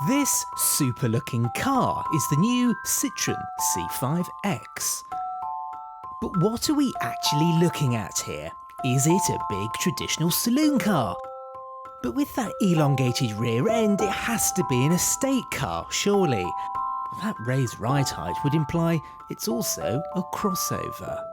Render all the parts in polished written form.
This super looking car is the new Citroen C5 X. But what are we actually looking at here? Is it a big traditional saloon car? But with that elongated rear end, it has to be an estate car, surely. That raised ride height would imply it's also a crossover.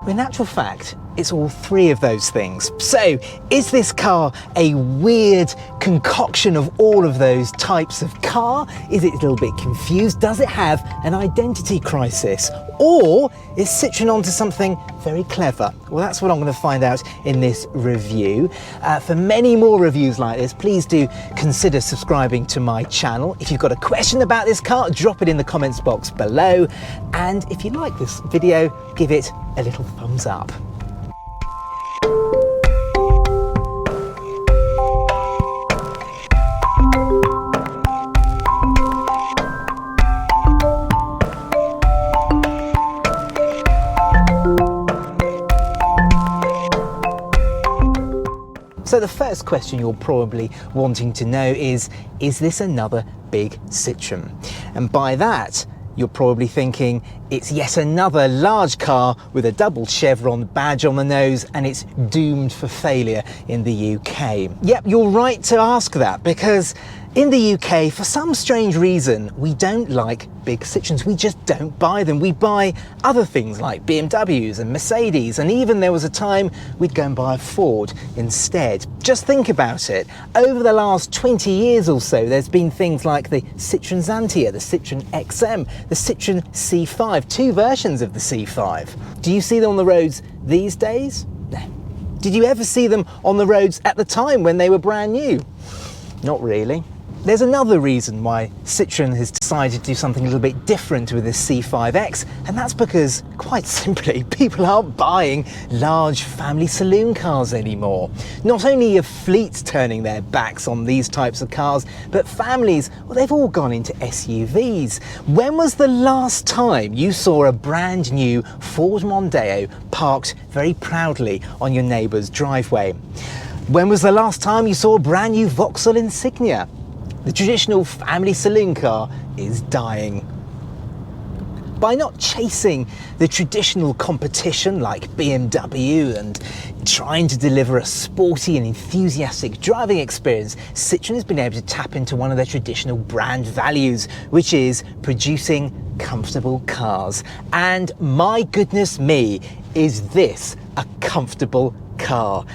In actual fact, it's all three of those things. So, is this car a weird concoction of all of those types of car? Is it a little bit confused? Does it have an identity crisis? Or is Citroen onto something very clever? Well, that's what I'm going to find out in this review. For many more reviews like this, please do consider subscribing to my channel. If you've got a question about this car, drop it in the comments box below. And if you like this video, give it a little thumbs up. So the first question you're probably wanting to know is this another big Citroen? And by that, you're probably thinking it's yet another large car with a double chevron badge on the nose and it's doomed for failure in the UK. Yep, you're right to ask that, because in the UK, for some strange reason, we don't like big Citroens. We just don't buy them. We buy other things like BMWs and Mercedes, and even there was a time we'd go and buy a Ford instead. Just think about it. Over the last 20 years or so, there's been things like the Citroen Xantia, the Citroen XM, the Citroen C5, two versions of the C5. Do you see them on the roads these days? No. Did you ever see them on the roads at the time when they were brand new? Not really. There's another reason why Citroen has decided to do something a little bit different with this C5 X, and that's because, quite simply, people aren't buying large family saloon cars anymore. Not only are fleets turning their backs on these types of cars, but families, well, they've all gone into SUVs. When was the last time you saw a brand new Ford Mondeo parked very proudly on your neighbour's driveway? When was the last time you saw a brand new Vauxhall Insignia? The traditional family saloon car is dying. By not chasing the traditional competition like BMW and trying to deliver a sporty and enthusiastic driving experience, Citroen has been able to tap into one of their traditional brand values, which is producing comfortable cars. And my goodness me, is this a comfortable car?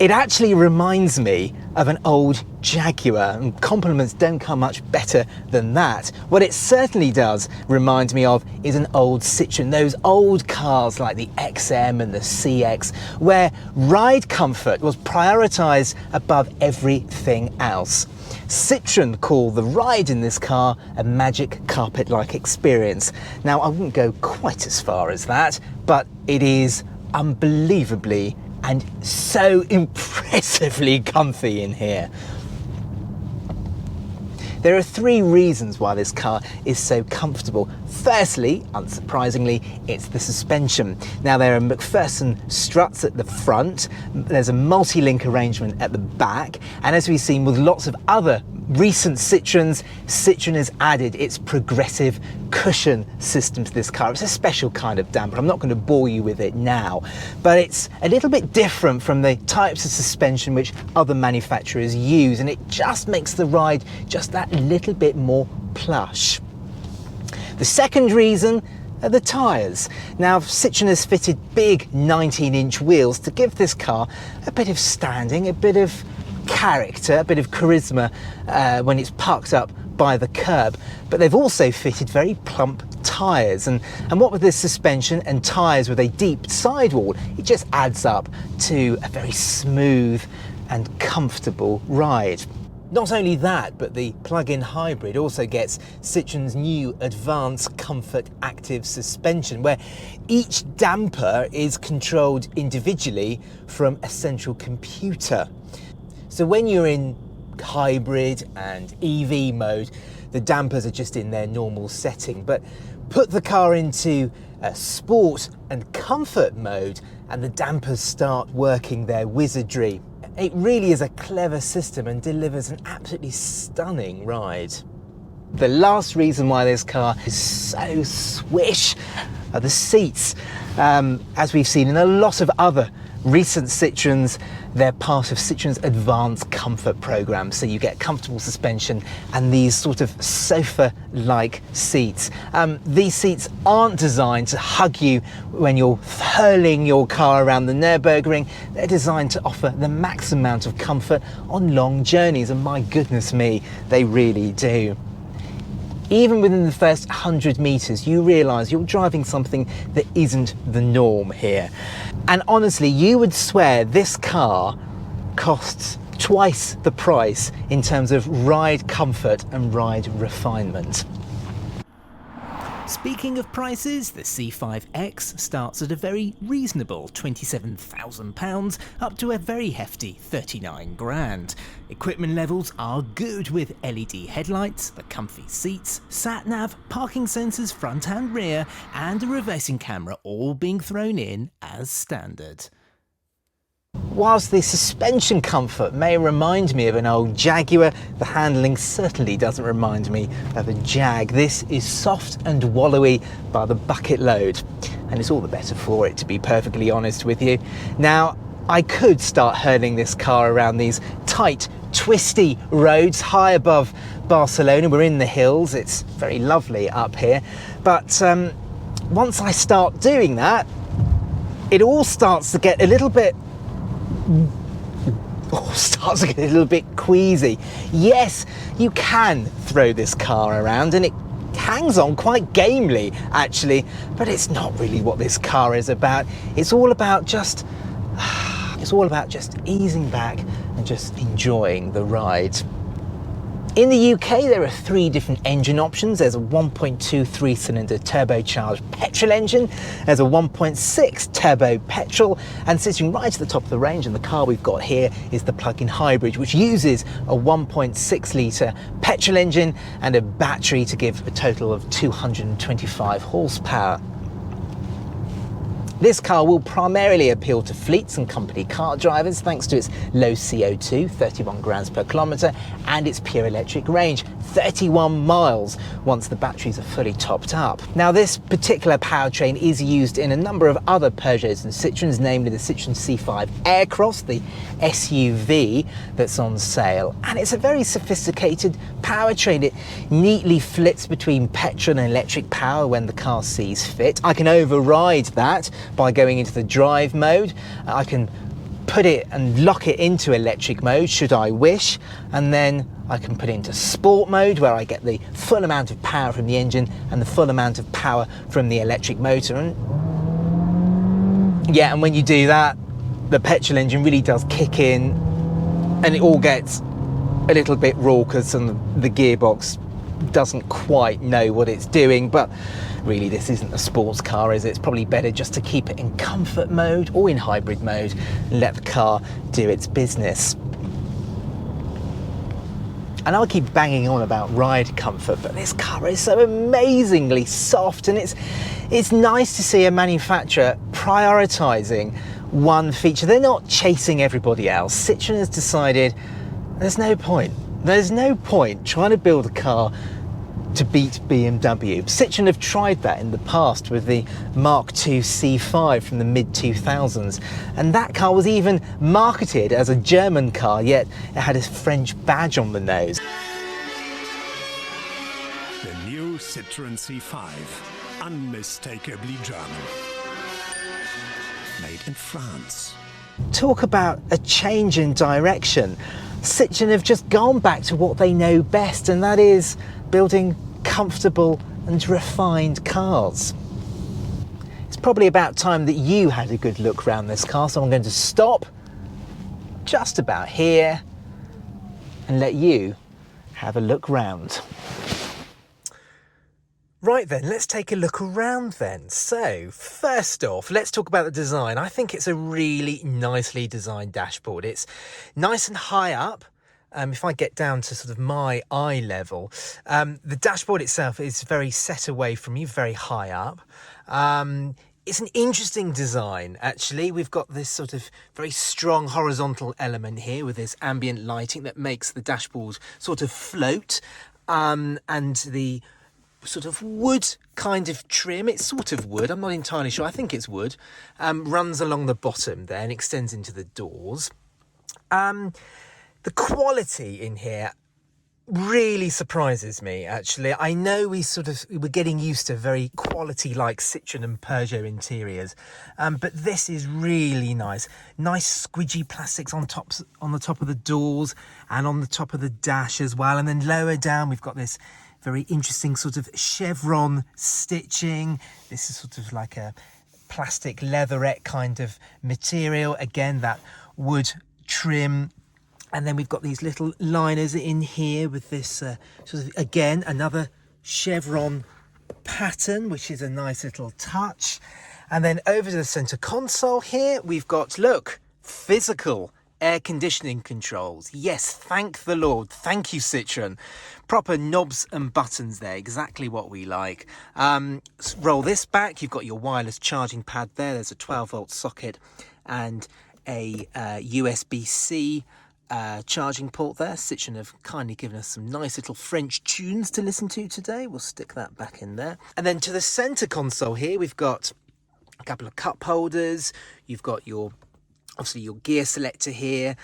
It actually reminds me of an old Jaguar, and compliments don't come much better than that. What it certainly does remind me of is an old Citroen, those old cars like the XM and the CX, where ride comfort was prioritised above everything else. Citroen call the ride in this car a magic carpet-like experience. Now, I wouldn't go quite as far as that, but it is unbelievably and so impressively comfy in here. There are three reasons why this car is so comfortable. Firstly, unsurprisingly, it's the suspension. Now, there are McPherson struts at the front, there's a multi-link arrangement at the back, and as we've seen with lots of other recent Citroens, Citroen has added its progressive cushion system to this car. It's a special kind of damper. I'm not going to bore you with it now, but it's a little bit different from the types of suspension which other manufacturers use, and it just makes the ride just that little bit more plush. The second reason are the tyres. Now, Citroen has fitted big 19-inch wheels to give this car a bit of standing, a bit of character, a bit of charisma when it's parked up by the curb. But they've also fitted very plump tyres, and what with this suspension and tyres with a deep sidewall, it just adds up to a very smooth and comfortable ride. Not only that, but the plug-in hybrid also gets Citroen's new Advanced Comfort Active suspension, where each damper is controlled individually from a central computer. So when you're in hybrid and EV mode, the dampers are just in their normal setting, but put the car into sport and comfort mode and the dampers start working their wizardry. It really is a clever system and delivers an absolutely stunning ride. The last reason why this car is so swish are the seats. As we've seen in a lot of other recent Citroens, they're part of Citroen's advanced comfort program. So you get comfortable suspension and these sort of sofa-like seats. These seats aren't designed to hug you when you're hurling your car around the Nürburgring. They're designed to offer the maximum amount of comfort on long journeys, and my goodness me, they really do. Even within the first 100 metres, you realise you're driving something that isn't the norm here. And honestly, you would swear this car costs twice the price in terms of ride comfort and ride refinement. Speaking of prices, the C5 X starts at a very reasonable £27,000 up to a very hefty 39 grand. Equipment levels are good with LED headlights, the comfy seats, sat-nav, parking sensors front and rear, and a reversing camera all being thrown in as standard. Whilst the suspension comfort may remind me of an old Jaguar, the handling certainly doesn't remind me of a Jag. This is soft and wallowy by the bucket load, and it's all the better for it, to be perfectly honest with you. Now, I could start hurling this car around these tight, twisty roads high above Barcelona. We're in the hills, it's very lovely up here, but once I start doing that, it all starts to get a little bit queasy. Yes, you can throw this car around and it hangs on quite gamely actually, but it's not really what this car is about. It's all about just easing back and just enjoying the ride. In the UK, there are 3 different engine options. There's a 1.2 3-cylinder turbocharged petrol engine, there's a 1.6 turbo petrol, and sitting right at the top of the range, and the car we've got here is the plug-in hybrid, which uses a 1.6 litre petrol engine and a battery to give a total of 225 horsepower. This car will primarily appeal to fleets and company car drivers thanks to its low CO2, 31 grams per kilometre, and its pure electric range, 31 miles, once the batteries are fully topped up. Now, this particular powertrain is used in a number of other Peugeots and Citroens, namely the Citroen C5 Aircross, the SUV that's on sale, and it's a very sophisticated powertrain. It neatly flits between petrol and electric power when the car sees fit. I can override that by going into the drive mode. I can put it and lock it into electric mode should I wish, and then I can put it into sport mode where I get the full amount of power from the engine and the full amount of power from the electric motor. And yeah, and when you do that, the petrol engine really does kick in and it all gets a little bit raucous and the gearbox doesn't quite know what it's doing. But really, this isn't a sports car, is it? It's probably better just to keep it in comfort mode or in hybrid mode and let the car do its business. And I'll keep banging on about ride comfort, but this car is so amazingly soft, and it's nice to see a manufacturer prioritising one feature. They're not chasing everybody else. Citroen has decided there's no point trying to build a car to beat BMW. Citroen have tried that in the past with the Mark II C5 from the mid-2000s, and that car was even marketed as a German car, yet it had a French badge on the nose. The new Citroen C5, unmistakably German. Made in France. Talk about a change in direction. Citroen have just gone back to what they know best, and that is building comfortable and refined cars. It's probably about time that you had a good look around this car, so I'm going to stop just about here and let you have a look round. Right then, let's take a look around then. So, first off, let's talk about the design. I think it's a really nicely designed dashboard. It's nice and high up. If I get down to sort of my eye level, the dashboard itself is very set away from you, very high up. It's an interesting design, actually. We've got this sort of very strong horizontal element here with this ambient lighting that makes the dashboard sort of float. And the sort of wood kind of trim, it's sort of wood, I'm not entirely sure, I think it's wood, runs along the bottom there and extends into the doors. The quality in here really surprises me, actually. I know we're getting used to very quality like Citroen and Peugeot interiors, but this is really nice. Nice squidgy plastics on the top of the doors and on the top of the dash as well. And then lower down we've got this very interesting sort of chevron stitching. This is sort of like a plastic leatherette kind of material. Again, that wood trim. And then we've got these little liners in here with this sort of, again, another chevron pattern, which is a nice little touch. And then over to the centre console here, we've got, look, physical air conditioning controls. Yes, thank the Lord. Thank you, Citroen. Proper knobs and buttons there, exactly what we like. Roll this back, you've got your wireless charging pad there. There's a 12-volt socket and a USB-C charging port there. Citroen have kindly given us some nice little French tunes to listen to today. We'll stick that back in there. And then to the centre console here, we've got a couple of cup holders. You've got obviously your gear selector here,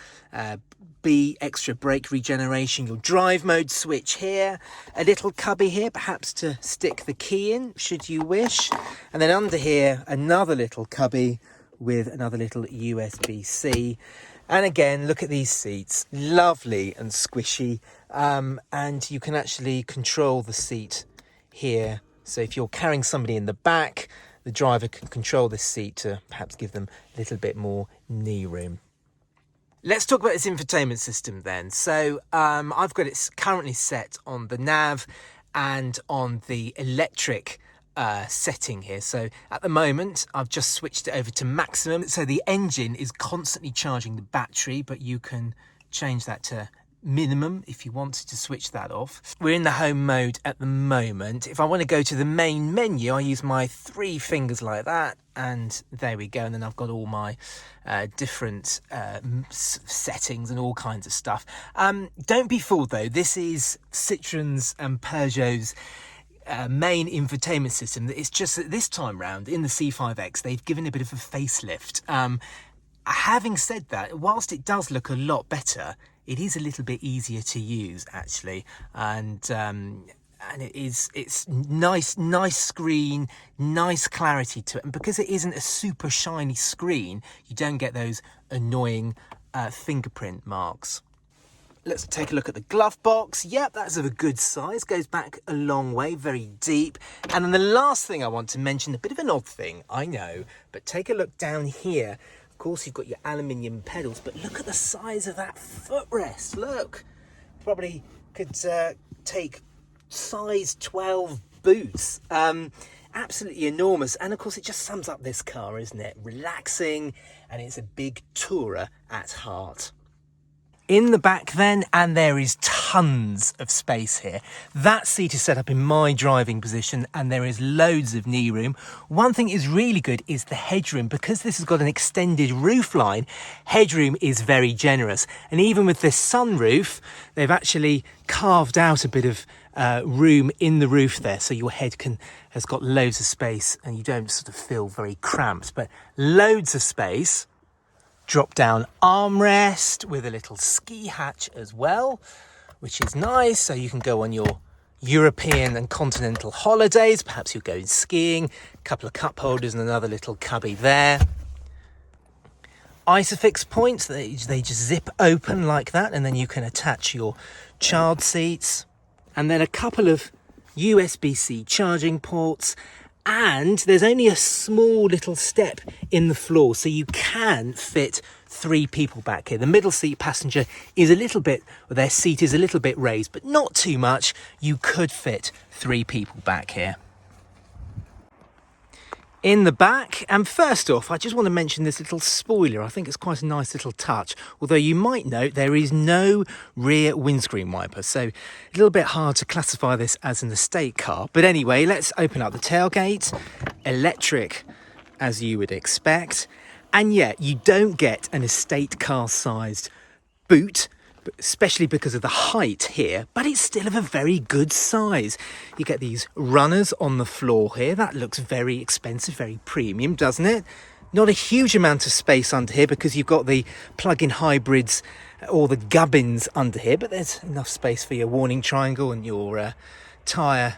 B extra brake regeneration, your drive mode switch here, a little cubby here, perhaps to stick the key in should you wish. And then under here, another little cubby with another little USB-C. And again, look at these seats, lovely and squishy. And you can actually control the seat here. So if you're carrying somebody in the back, the driver can control this seat to perhaps give them a little bit more knee room. Let's talk about this infotainment system then. So I've got it currently set on the nav and on the electric setting here. So at the moment I've just switched it over to maximum, so the engine is constantly charging the battery, but you can change that to minimum if you wanted to switch that off. We're in the home mode at the moment. If I want to go to the main menu, I use my 3 fingers like that, and there we go. And then I've got all my different settings and all kinds of stuff. Don't be fooled though, this is Citroen's and Peugeot's main infotainment system. It's just that this time round in the C5 X they've given a bit of a facelift. Having said that, whilst it does look a lot better, it is a little bit easier to use actually, and it's nice screen, nice clarity to it, and because it isn't a super shiny screen, you don't get those annoying fingerprint marks. Let's take a look at the glove box. Yep, that's of a good size, goes back a long way, very deep. And then the last thing I want to mention, a bit of an odd thing, I know, but take a look down here. Of course, you've got your aluminium pedals, but look at the size of that footrest. Look, probably could take size 12 boots. Absolutely enormous. And of course, it just sums up this car, isn't it? Relaxing, and it's a big tourer at heart. In the back then, and there is tons of space here. That seat is set up in my driving position and there is loads of knee room. One thing is really good is the headroom. Because this has got an extended roof line, headroom is very generous. And even with this sunroof, they've actually carved out a bit of room in the roof there, so your head has got loads of space and you don't sort of feel very cramped, but loads of space. Drop down armrest with a little ski hatch as well, which is nice, so you can go on your European and continental holidays. Perhaps you're going skiing. A couple of cup holders and another little cubby there. Isofix points, they just zip open like that, and then you can attach your child seats. And then a couple of USB-C charging ports. And there's only a small little step in the floor, so you can fit 3 people back here. The middle seat passenger is a little bit, or their seat is a little bit raised, but not too much. You could fit 3 people back here. In the back, and first off, I just want to mention this little spoiler. I think it's quite a nice little touch, although you might note there is no rear windscreen wiper, so a little bit hard to classify this as an estate car. But anyway, let's open up the tailgate. Electric as you would expect. And yet you don't get an estate car sized boot, especially because of the height here, but it's still of a very good size. You get these runners on the floor here. That looks very expensive, very premium, doesn't it? Not a huge amount of space under here because you've got the plug-in hybrids or the gubbins under here, but there's enough space for your warning triangle and your tyre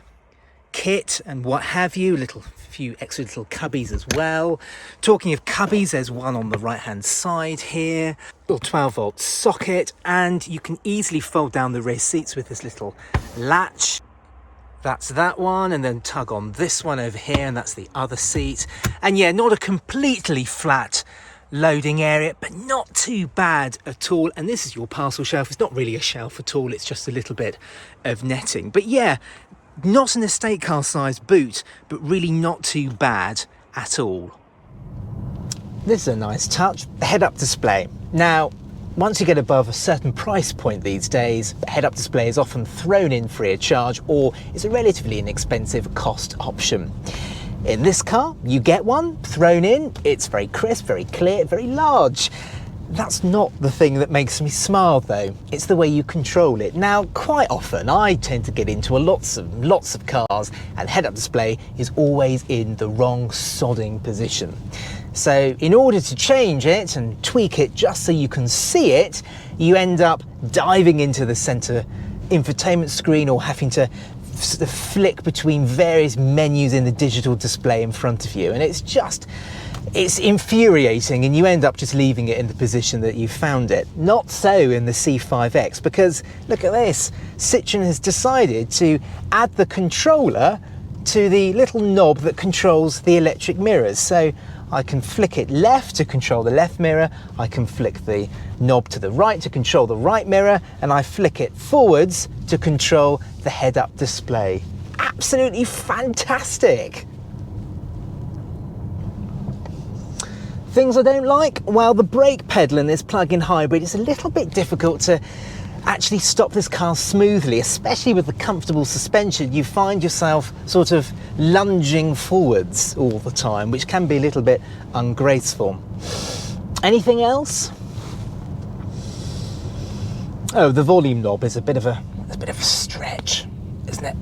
kit and what have you. Few extra little cubbies as well. Talking of cubbies, there's one on the right hand side here, little 12-volt socket, and you can easily fold down the rear seats with this little latch. That's that one, and then tug on this one over here, and that's the other seat. And yeah, not a completely flat loading area, but not too bad at all. And this is your parcel shelf. It's not really a shelf at all, it's just a little bit of netting. But yeah, not an estate car sized boot, but really not too bad at all. This is a nice touch, the head-up display. Now, once you get above a certain price point these days, the head-up display is often thrown in free of charge, or it's a relatively inexpensive cost option. In this car, you get one thrown in. It's very crisp, very clear, very large. That's not the thing that makes me smile though. It's the way you control it. Now, quite often I tend to get into lots of cars and head-up display is always in the wrong sodding position. So in order to change it and tweak it just so you can see it, you end up diving into the center infotainment screen or having to flick between various menus in the digital display in front of you, and it's infuriating, and you end up just leaving it in the position that you found it. Not so in the C5 X, because look at this. Citroen has decided to add the controller to the little knob that controls the electric mirrors. So I can flick it left to control the left mirror, I can flick the knob to the right to control the right mirror, and I flick it forwards to control the head-up display. Absolutely fantastic! Things I don't like? Well, the brake pedal in this plug-in hybrid is a little bit difficult to actually stop this car smoothly, especially with the comfortable suspension. You find yourself sort of lunging forwards all the time, which can be a little bit ungraceful. Anything else? Oh, the volume knob is a bit of a stretch, isn't it?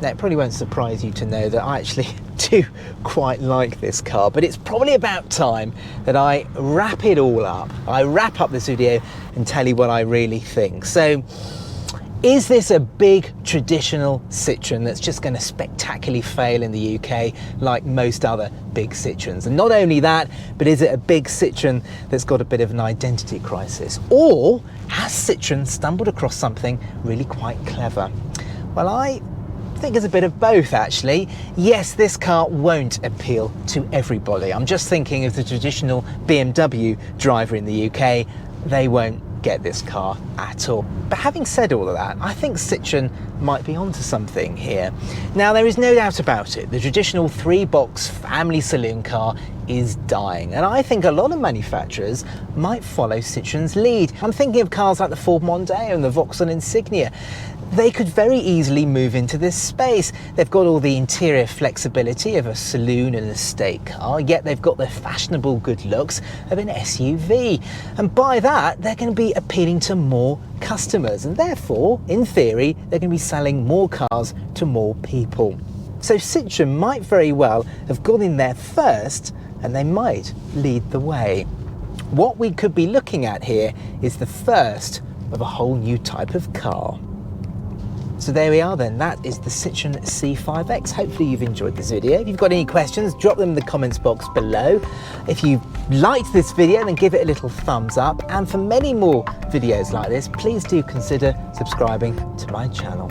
Now, it probably won't surprise you to know that I actually do quite like this car, but it's probably about time that I wrap it all up. I wrap up this video and tell you what I really think. So, is this a big traditional Citroen that's just going to spectacularly fail in the UK like most other big Citroens? And not only that, but is it a big Citroen that's got a bit of an identity crisis? Or has Citroen stumbled across something really quite clever? Well, I think it's a bit of both actually. Yes, this car won't appeal to everybody. I'm just thinking of the traditional BMW driver in the UK. They won't get this car at all. But having said all of that, I think Citroen might be onto something here. Now, there is no doubt about it, the traditional 3-box family saloon car is dying, and I think a lot of manufacturers might follow Citroen's lead. I'm thinking of cars like the Ford Mondeo and the Vauxhall Insignia. They could very easily move into this space. They've got all the interior flexibility of a saloon and estate car, yet they've got the fashionable good looks of an SUV. And by that, they're going to be appealing to more customers, and therefore, in theory, they're going to be selling more cars to more people. So Citroen might very well have gone in there first, and they might lead the way. What we could be looking at here is the first of a whole new type of car. So there we are then, that is the Citroen C5 X. Hopefully you've enjoyed this video. If you've got any questions, drop them in the comments box below. If you liked this video, then give it a little thumbs up. And for many more videos like this, please do consider subscribing to my channel.